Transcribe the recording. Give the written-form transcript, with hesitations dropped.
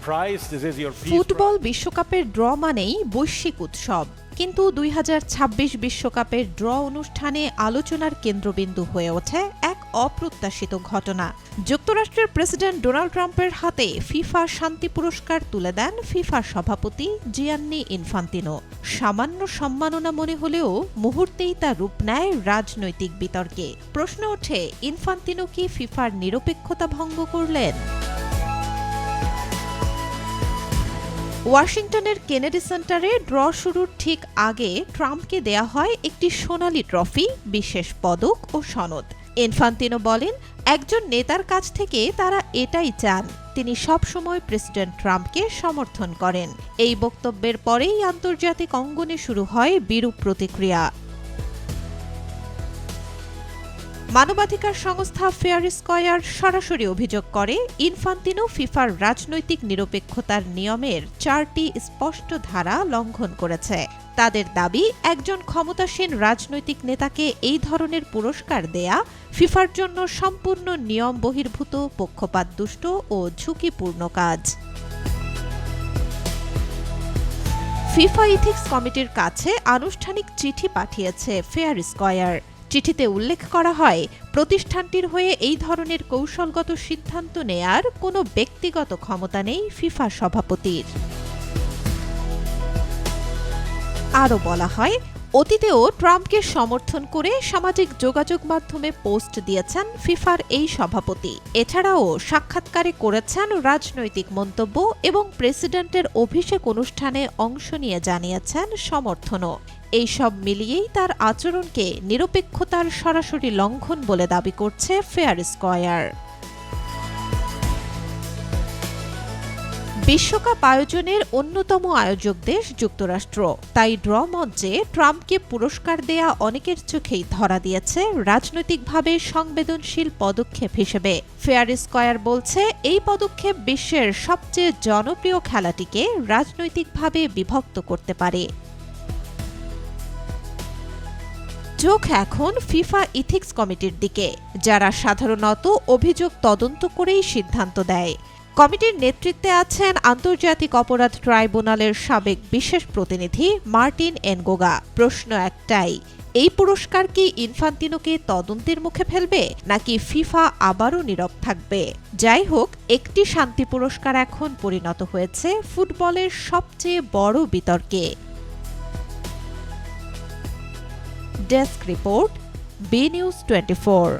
Football বিশ্বকাপের draw মানেই বৈশ্বিক উৎসব, কিন্তু ২০২৬ বিশ্বকাপের ড্র অনুষ্ঠানে আলোচনার কেন্দ্রবিন্দু হয়ে ওঠে এক অপ্রত্যাশিত ঘটনা। যুক্তরাষ্ট্রের প্রেসিডেন্ট ডোনাল্ড ট্রাম্পের হাতে ফিফা শান্তি পুরস্কার তুলে দেন ফিফার সভাপতি জিয়ান্নি ইনফান্তিনো। সামান্য সম্মাননা মনে হলেও মুহূর্তেই তা রূপ নেয় রাজনৈতিক বিতর্কে। প্রশ্ন ওঠে, ইনফান্তিনো কি ফিফার নিরপেক্ষতা ভঙ্গ করলেন? ওয়াশিংটনের কেনেডি সেন্টারে ড্র শুরুর ঠিক আগে ট্রাম্পকে দেয়া হয় একটি সোনালী ট্রফি, বিশেষ পদক ও সনদ। ইনফান্তিনো বলেন, একজন নেতার কাছ থেকে তারা এটাই চান। তিনি সবসময় প্রেসিডেন্ট ট্রাম্পকে সমর্থন করেন। এই বক্তব্যের পরেই আন্তর্জাতিক অঙ্গনে শুরু হয় বিরূপ প্রতিক্রিয়া। মানবাধিকার সংস্থা ফেয়ার স্কয়ার সরাসরি অভিযোগ করে, ইনফান্তিনো ফিফার রাজনৈতিক নিরপেক্ষতার নিয়মের 4টি স্পষ্ট ধারা লঙ্ঘন করেছে। তাদের দাবি, একজন ক্ষমতাসীন রাজনৈতিক নেতাকে এই ধরনের পুরস্কার দেয়া ফিফার জন্য সম্পূর্ণ নিয়ম বহির্ভূত, পক্ষপাতদুষ্ট ও ঝুঁকিপূর্ণ কাজ। ফিফা ইথিক্স কমিটির কাছে আনুষ্ঠানিক চিঠি পাঠিয়েছে ফেয়ার স্কয়ার। চিঠিতে উল্লেখ করা হয়, প্রতিষ্ঠানটির হয়ে এই ধরনের কৌশলগত সিদ্ধান্ত নেয়ার কোনো ব্যক্তিগত ক্ষমতা নেই ফিফা সভাপতির। আরও বলা হয়, অতীতেও ট্রাম্পকে সমর্থন করে সামাজিক যোগাযোগ মাধ্যমে পোস্ট দিয়েছেন ফিফার এই সভাপতি। এছাড়াও সাক্ষাৎকারে করেছেন রাজনৈতিক মন্তব্য এবং প্রেসিডেন্টের অভিষেক অনুষ্ঠানে অংশ নিয়ে জানিয়েছেন সমর্থনও। এই সব মিলিয়েই তার আচরণকে নিরপেক্ষতার সরাসরি লঙ্ঘন বলে দাবি করছে ফেয়ার স্কয়ার। বিশ্বকাপ আয়োজনের অন্যতম আয়োজক দেশ যুক্তরাষ্ট্র, তাই ড্র মঞ্চে ট্রাম্পকে পুরস্কার দেয়া অনেকের চোখেই ধরা দিয়েছে রাজনৈতিকভাবে সংবেদনশীল পদক্ষেপ হিসেবে। ফেয়ার স্কয়ার বলছে, এই পদক্ষেপ বিশ্বের সবচেয়ে জনপ্রিয় খেলাটিকে রাজনৈতিকভাবে বিভক্ত করতে পারে। চোখ এখন ফিফা ইথিক্স কমিটির দিকে, যারা সাধারণত অভিযোগ তদন্ত করেই সিদ্ধান্ত দেয়। কমিটির নেতৃত্বে আছেন আন্তর্জাতিক অপরাধ ট্রাইব্যুনালের সাবেক বিশেষ প্রতিনিধি মার্টিন এনগোগা। প্রশ্ন একটাই, এই পুরস্কার কি ইনফান্তিনোকে তদন্তের মুখে ফেলবে, নাকি ফিফা আবারও নীরব থাকবে? যাই হোক, একটি শান্তি পুরস্কার এখন পরিণত হয়েছে ফুটবলের সবচেয়ে বড় বিতর্কে। Desk report, B news 24।